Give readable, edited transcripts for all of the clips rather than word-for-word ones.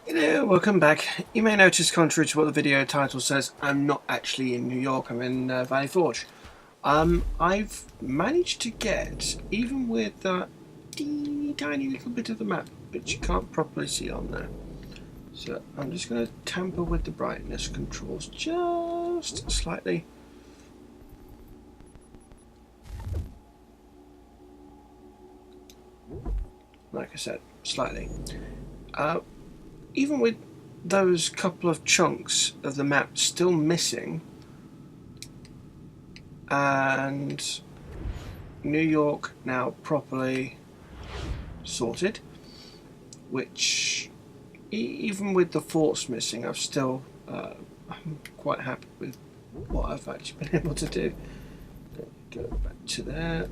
Hello, welcome back. You may notice, contrary to what the video title says, I'm not actually in New York, I'm in Valley Forge. I've managed to get, even with that teeny tiny little bit of the map, which you can't properly see on there. So I'm just going to tamper with the brightness controls just slightly. Like I said, slightly. Even with those couple of chunks of the map still missing, and New York now properly sorted, which even with the forts missing, I'm quite happy with what I've actually been able to do. Go back to there,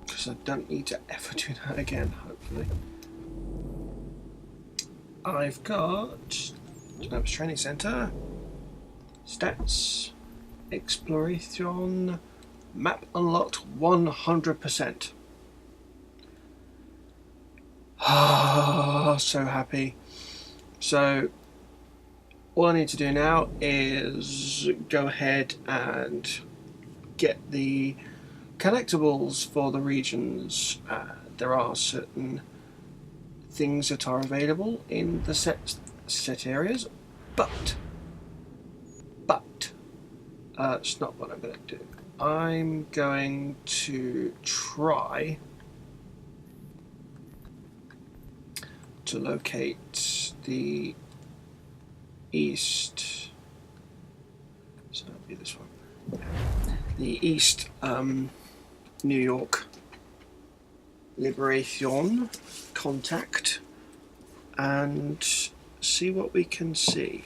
because I don't need to ever do that again, hopefully. I've got Climax Training Center, stats, exploration, map unlocked 100%. Ah, so happy. So all I need to do now is go ahead and get the collectibles for the regions. There are certain things that are available in the set areas, but it's not what I'm going to do. I'm going to try to locate the east. So that'll be this one. The East New York Liberation contact and see what we can see.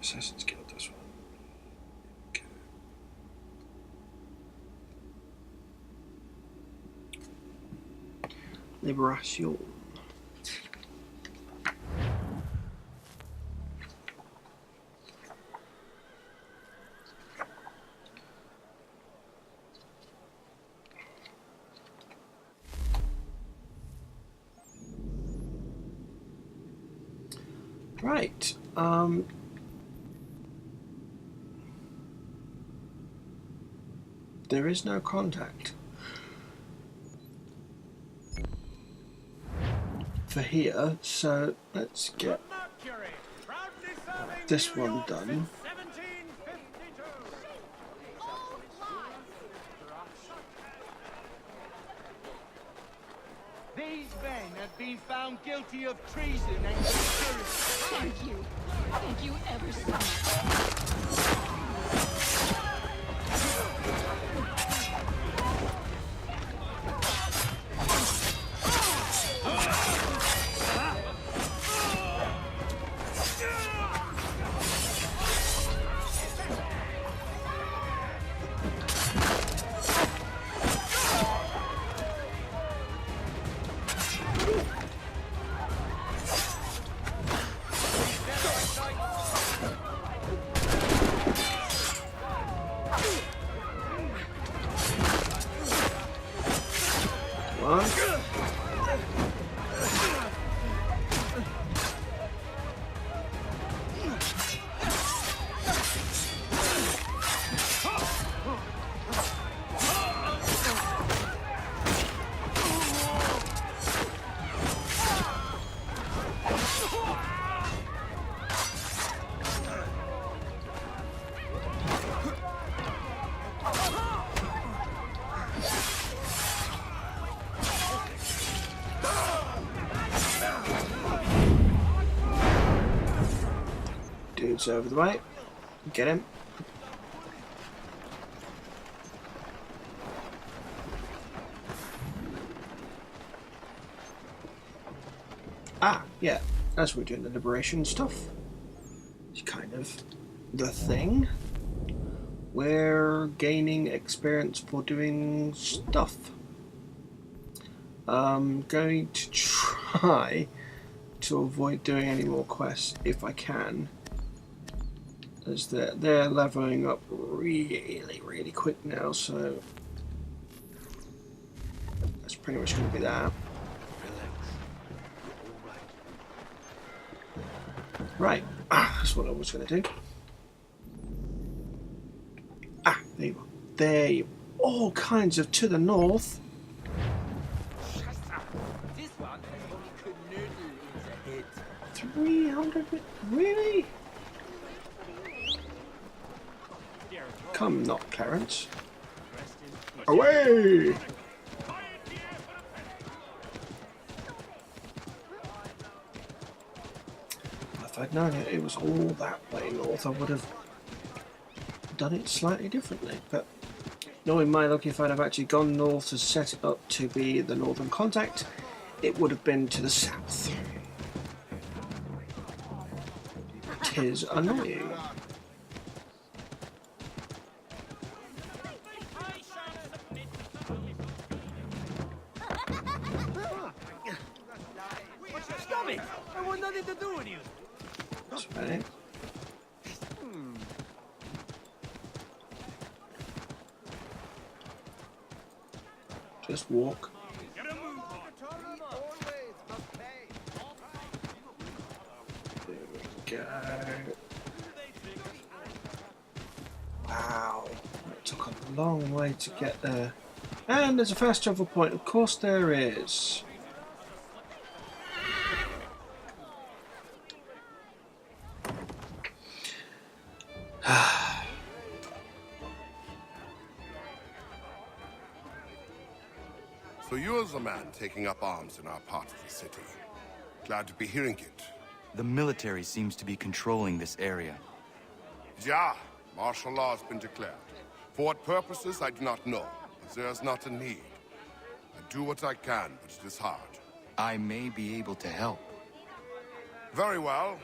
Assassin's Guild, this one. Okay. Liberation. Right. There is no contact for here, so let's get this one done. These men have been found guilty of treason and conspiracy. Thank you. Thank you ever so much. Dude's over the way. Get him. Ah, yeah. As we're doing the liberation stuff, it's kind of the thing. We're gaining experience for doing stuff. I'm going to try to avoid doing any more quests if I can, as they're leveling up really quick now, so pretty much going to be that. Right, that's what I was going to do. There you are. There you are. All kinds of to the north. This one has only canoodle in the head. 300? Really? Come not, Clarence. Away! If I'd known it was all that way north, I would have done it slightly differently. But knowing my luck, if I'd have actually gone north to set it up to be the northern contact, it would have been to the south. 'Tis annoying. Stop it! I want nothing to do with you. That's right. Just walk. There we go. Wow, it took a long way to get there. And there's a fast travel point, of course there is. So you're the man taking up arms in our part of the city. Glad to be hearing it. The military seems to be controlling this area. Yeah, martial law has been declared. For what purposes, I do not know. But there's not a need. I do what I can, but it is hard. I may be able to help. Very well.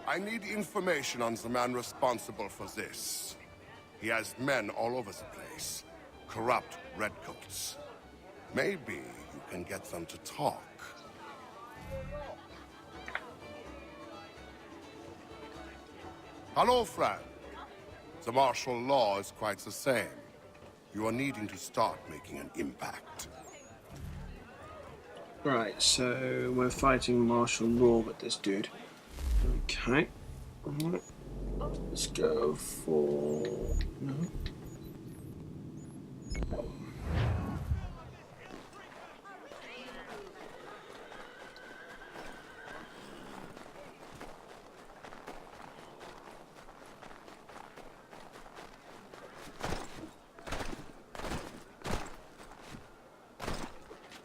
I need information on the man responsible for this. He has men all over the place. Corrupt redcoats. Maybe you can get them to talk. Hello, friend. The martial law is quite the same. You are needing to start making an impact. Right, so we're fighting martial law with this dude. Okay. Alright. Let's go for... no.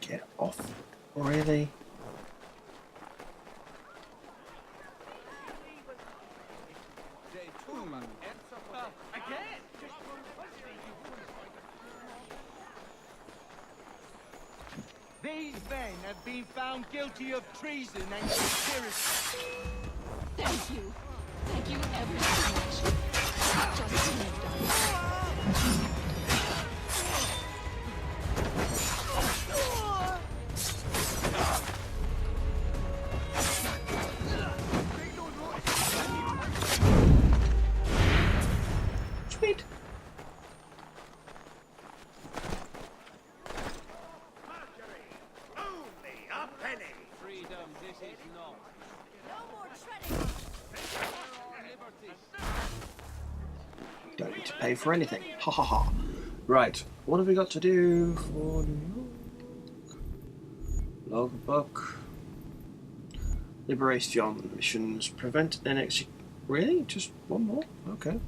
Get off. Really? These men have been found guilty of treason and conspiracy. Thank you. Thank you ever so much. Just couldn't have done it. Sweet. Freedom, this is not. Don't need to pay for anything. Ha ha ha. Right, what have we got to do for New York? Logbook. Liberation missions. Prevent an exec... Really? Just one more? Okay.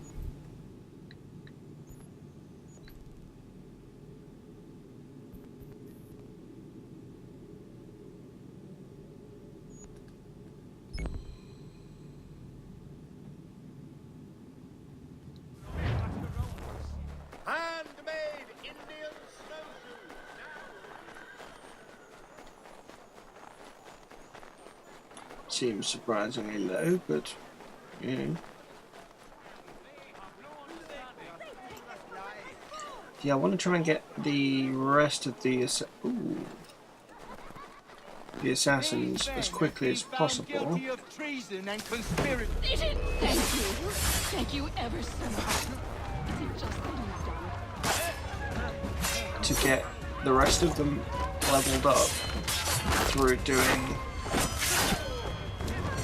Handmade Indian snowshoes. Seems surprisingly low, but you know. Yeah, I want to try and get the rest of the assassins as quickly as possible Guilty of treason and conspiracy. Thank you. Thank you ever so much. Is it just that he's done? to get the rest of them leveled up through doing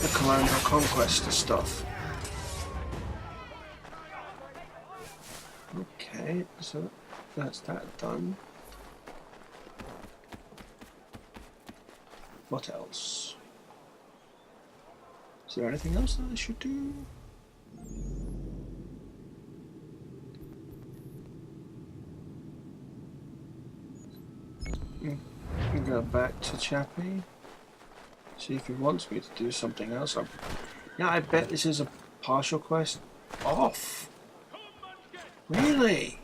the colonial conquest stuff. Okay, so that's that done. What else? Is there anything else that I should do? Go back to Chappie. See if he wants me to do something else. Yeah, I bet this is a partial quest. Off. Really?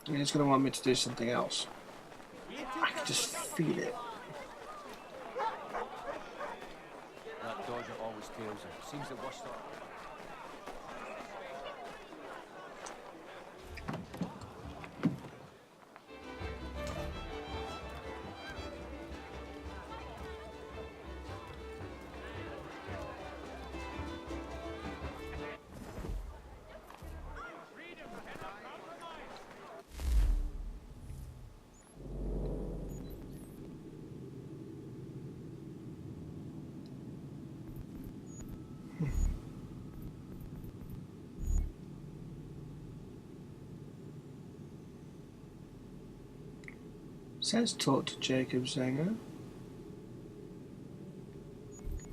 He's going to want me to do something else. I can just feel it. That dodger always tails her. Seems the worst of Says talk to Jacob Zenger.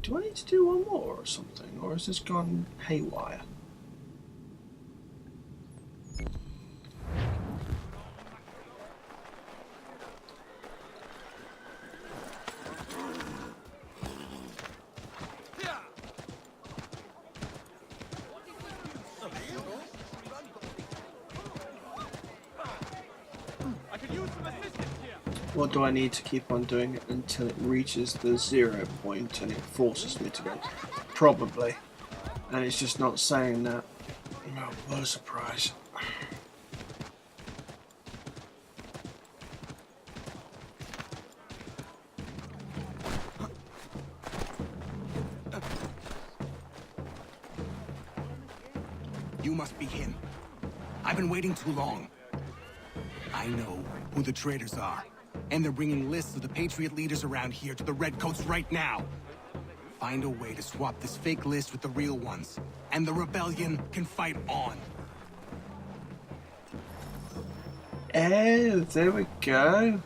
Do I need to do one more or something? Or has this gone haywire? Or do I need to keep on doing it until it reaches the 0 point and it forces me to go? Probably. And it's just not saying that. Oh, what a surprise. You must be him. I've been waiting too long. I know who the traitors are. And they're bringing lists of the Patriot leaders around here to the Redcoats right now. Find a way to swap this fake list with the real ones, and the rebellion can fight on. Oh, there we go.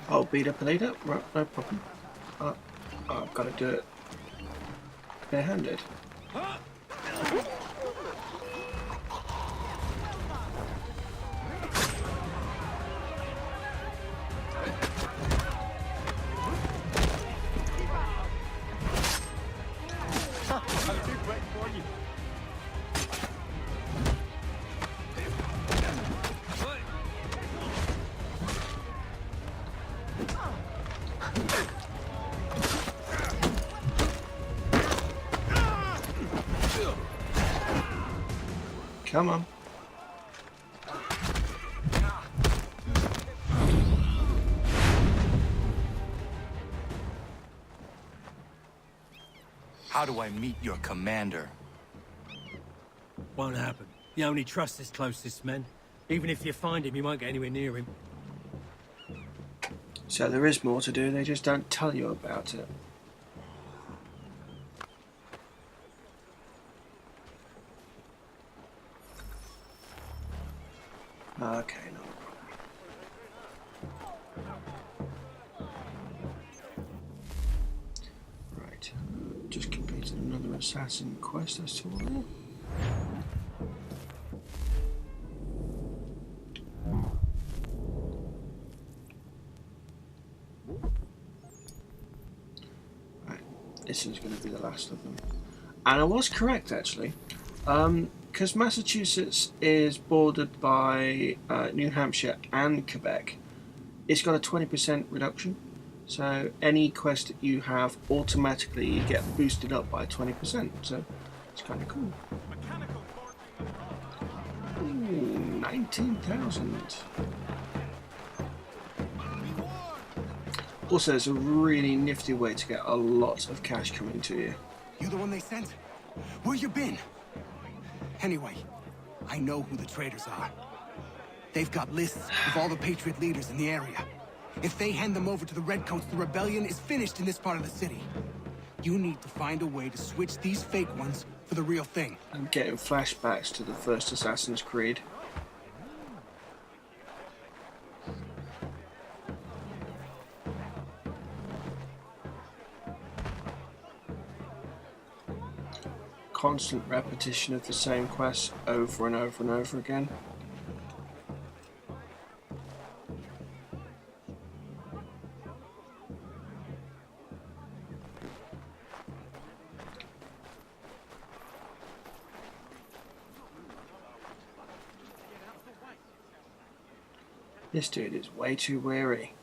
I'll beat up a leader, right, no problem. I've got to do it barehanded. Come on. How do I meet your commander? Won't happen. You only trust his closest men. Even if you find him, you won't get anywhere near him. So there is more to do, they just don't tell you about it. Okay, no problem. Right, just completed another assassin quest, I saw there. Right, this is going to be the last of them. And I was correct, actually. because Massachusetts is bordered by New Hampshire and Quebec, it's got a 20% reduction. So any quest that you have, automatically you get boosted up by 20%. So it's kind of cool. Ooh, 19,000. Also, it's a really nifty way to get a lot of cash coming to you. You the one they sent? Where you been? Anyway, I know who the traitors are. They've got lists of all the Patriot leaders in the area. If they hand them over to the Redcoats, the rebellion is finished in this part of the city. You need to find a way to switch these fake ones for the real thing. I'm getting flashbacks to the first Assassin's Creed. Constant repetition of the same quests over and over and over again. This dude is way too weary.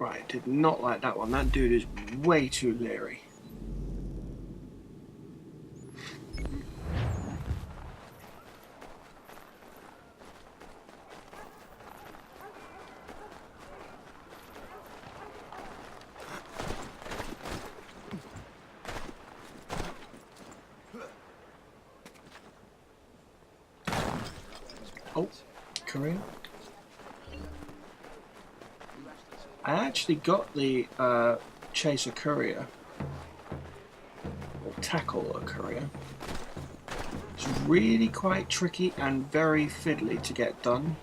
Right, did not like that one. That dude is way too leery. Oh, Korean. I actually got the chase a courier, or tackle a courier. It's really quite tricky and very fiddly to get done,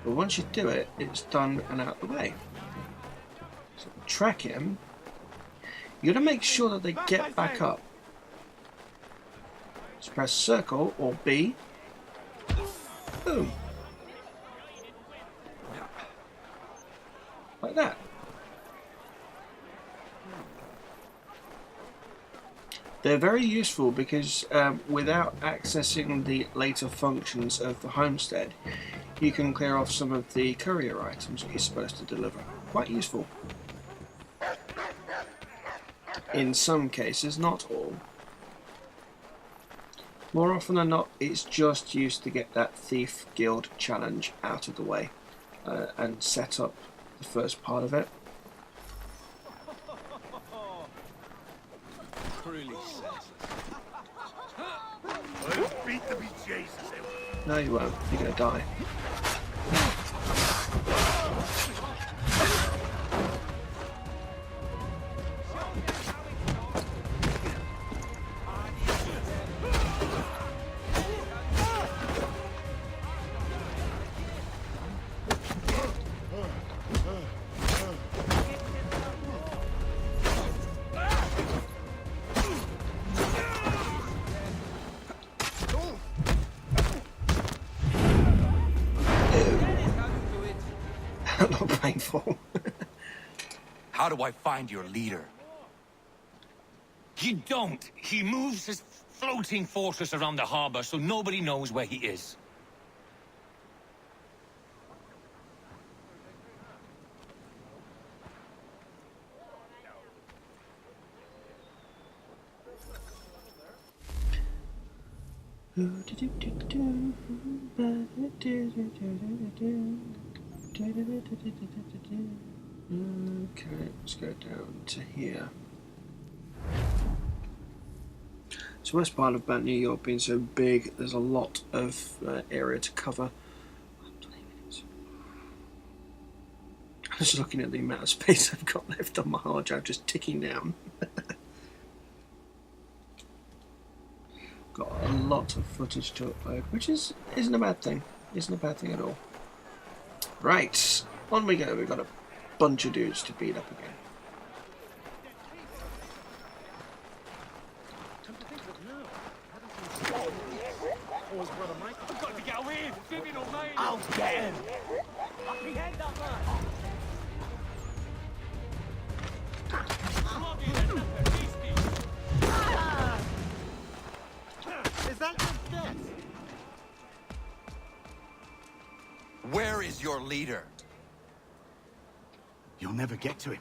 but once you do it, it's done and out the way. So track him. You gotta make sure that they get back up. Just press circle or B. Boom. Like that. They're very useful because without accessing the later functions of the homestead, you can clear off some of the courier items that you're supposed to deliver. Quite useful. In some cases, not all. More often than not, it's just used to get that Thief Guild challenge out of the way and set up the first part of it. No, you won't. You're gonna die. Not painful. How do I find your leader? You don't. He moves his floating fortress around the harbor so nobody knows where he is. Okay, let's go down to here. So, worst part about New York being so big, there's a lot of area to cover. Just looking at the amount of space I've got left on my hard drive, just ticking down. Got a lot of footage to upload, which isn't a bad thing. Isn't a bad thing at all. Right, on we go. We've got a bunch of dudes to beat up again. I'll get him! Is that your death? Where is your leader? You'll never get to him.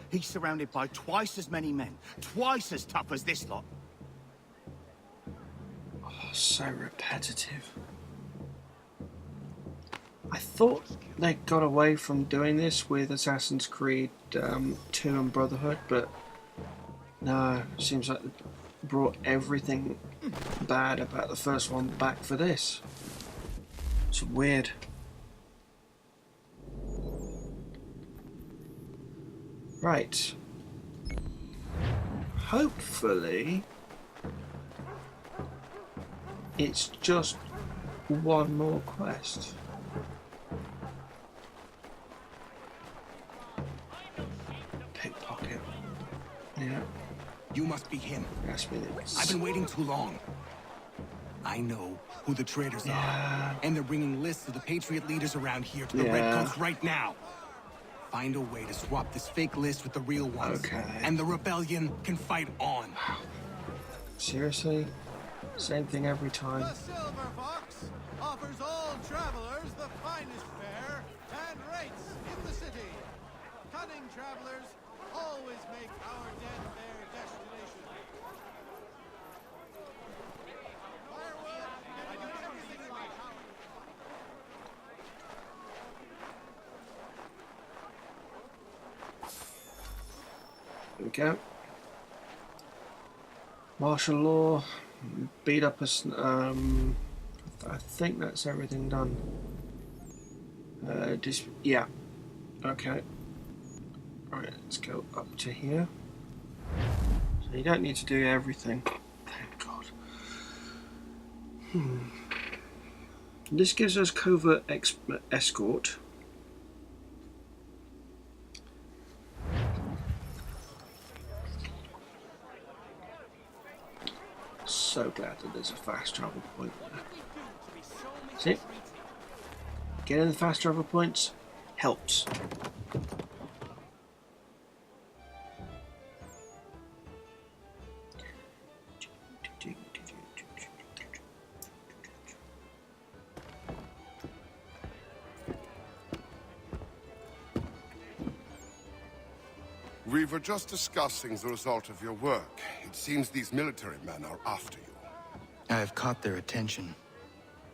He's surrounded by twice as many men, twice as tough as this lot. Oh, so repetitive. I thought they got away from doing this with Assassin's Creed 2 and Brotherhood, but no, it seems like they brought everything bad about the first one back for this. It's weird. Right. Hopefully it's just one more quest. Pickpocket. Yeah. You must be him. That's me. I've been waiting too long. I know who the traitors are, and they're bringing lists of the Patriot leaders around here to the Redcoats right now. Find a way to swap this fake list with the real ones, and the rebellion can fight on. Seriously? Same thing every time. The Silver Fox offers all travelers the finest fare and rates in the city. Cunning travelers always make our den their destination. Firewood, I do everything in my power. There we go. Martial law, beat up us. I think that's everything done. Yeah. Okay. Alright, let's go up to here. So you don't need to do everything. Thank God. This gives us covert escort. So glad that there's a fast travel point there. See? Getting the fast travel points helps. We were just discussing the result of your work. It seems these military men are after you. I have caught their attention.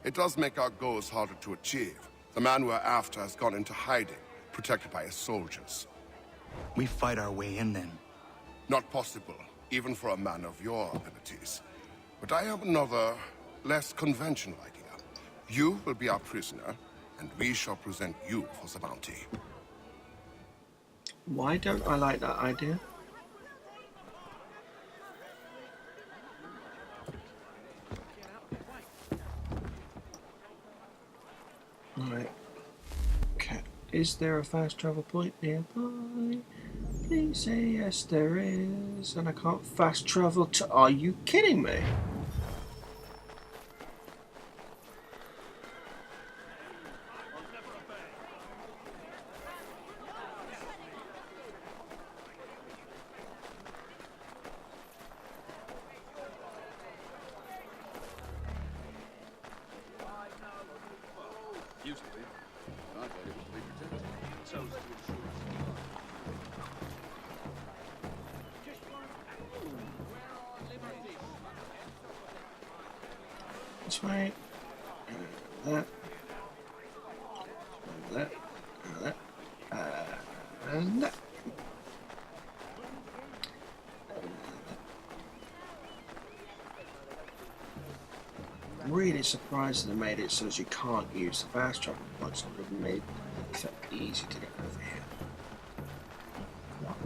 It does make our goals harder to achieve. The man we're after has gone into hiding, protected by his soldiers. We fight our way in then. Not possible, even for a man of your abilities. But I have another, less conventional idea. You will be our prisoner, and we shall present you for the bounty. Why don't I like that idea? Alright. Okay. Is there a fast travel point nearby? Please say yes there is. And I can't fast travel to... Are you kidding me? This way. That. That. That. And that. I'm really surprised they made it so as you can't use the fast travel points. It would have made it easy to get over here.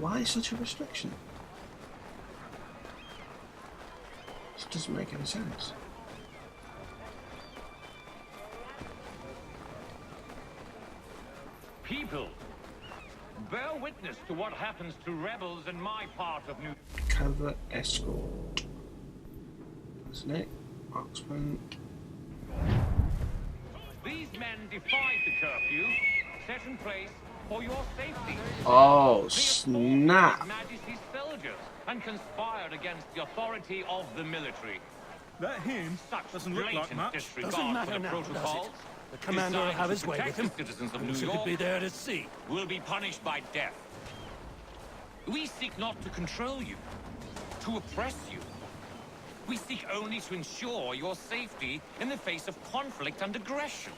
Why such a restriction? This doesn't make any sense. People, bear witness to what happens to rebels in my part of New... Covert escort. That's it. Marksman. These men defied the curfew set in place for your safety. Oh, They snap. assaulted His Majesty's soldiers and conspired against the authority of the military. That him Such doesn't look like blatant much. disregard Doesn't matter for the now, does it? protocols, The commander will designed have to his way protect with him. the citizens of New Who York, could be there to see? will be punished by death. We seek not to control you, to oppress you. We seek only to ensure your safety in the face of conflict and aggression.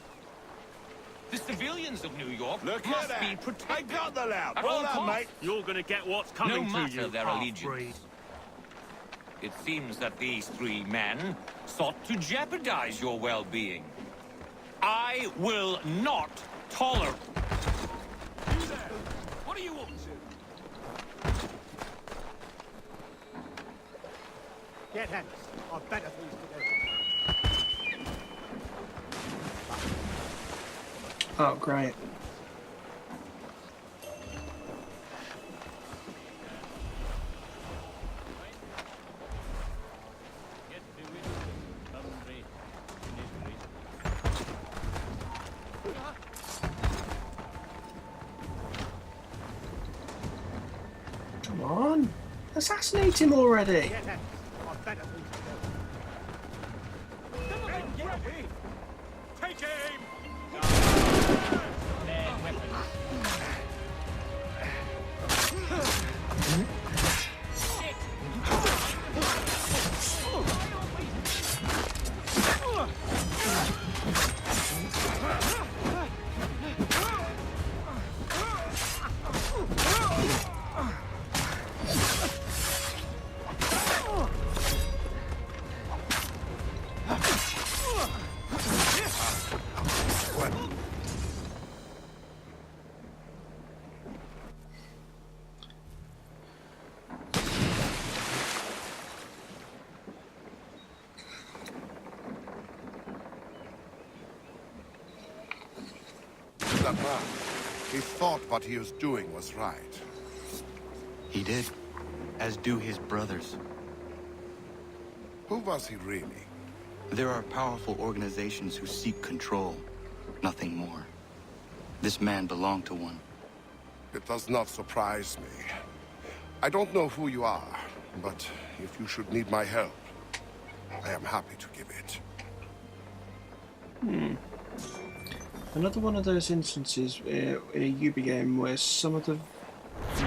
The civilians of New York must be protected. I got the loud. At Well all done, costs. mate. You're gonna get what's No coming to matter you, their half-breed. allegiance. It seems that these three men sought to jeopardize your well-being. I will not tolerate... You there? What are you up to? Get hence. I've better things to do. Oh, great. Come on. Assassinate him already. Get hence. I've better things to do. Take aim! That man, he thought what he was doing was right. He did, as do his brothers. Who was he really? There are powerful organizations who seek control, nothing more. This man belonged to one. It does not surprise me. I don't know who you are, but if you should need my help, I am happy to give it. Another one of those instances in a Ubi game where some of the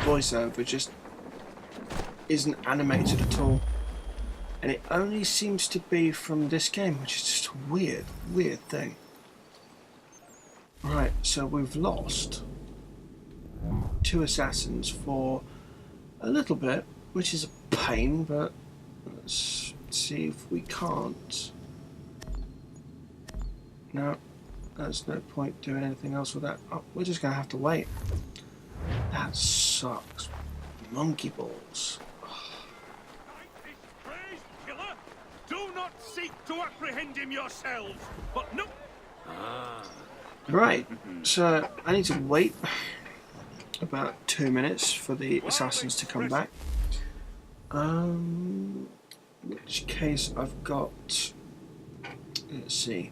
voiceover just isn't animated at all. And it only seems to be from this game, which is just a weird, weird thing. Right, so we've lost 2 assassins for a little bit, which is a pain, but let's see if we can't. No, there's no point doing anything else with that. Oh, we're just going to have to wait. That sucks. Monkey balls. Killer, do not seek to apprehend him yourselves, but no. Right, so I need to wait about 2 minutes for the assassins to come back. In which case I've got, let's see,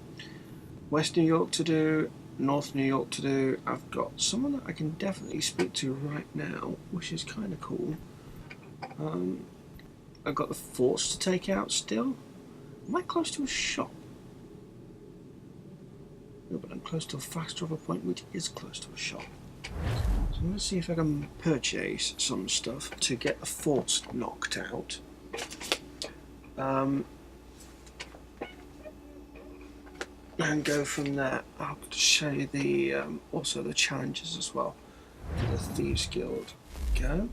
West New York to do, North New York to do. I've got someone that I can definitely speak to right now, which is kind of cool. I've got the forts to take out still. Am I close to a shop? No, but I'm close to a fast travel point, which is close to a shop. So I'm going to see if I can purchase some stuff to get the forts knocked out. And go from there. I'll show you the also the challenges as well for the Thieves Guild. Go.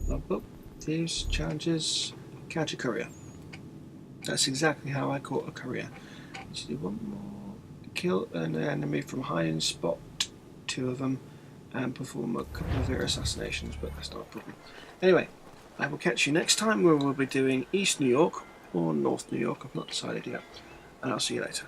Logbook, Thieves, challenges, catch a courier. That's exactly how I caught a courier. Let's do one more. Kill an enemy from hiding spot, 2 of them, and perform a couple of their assassinations, but that's not a problem. Anyway, I will catch you next time where we'll be doing East New York or North New York. I've not decided yet, and I'll see you later.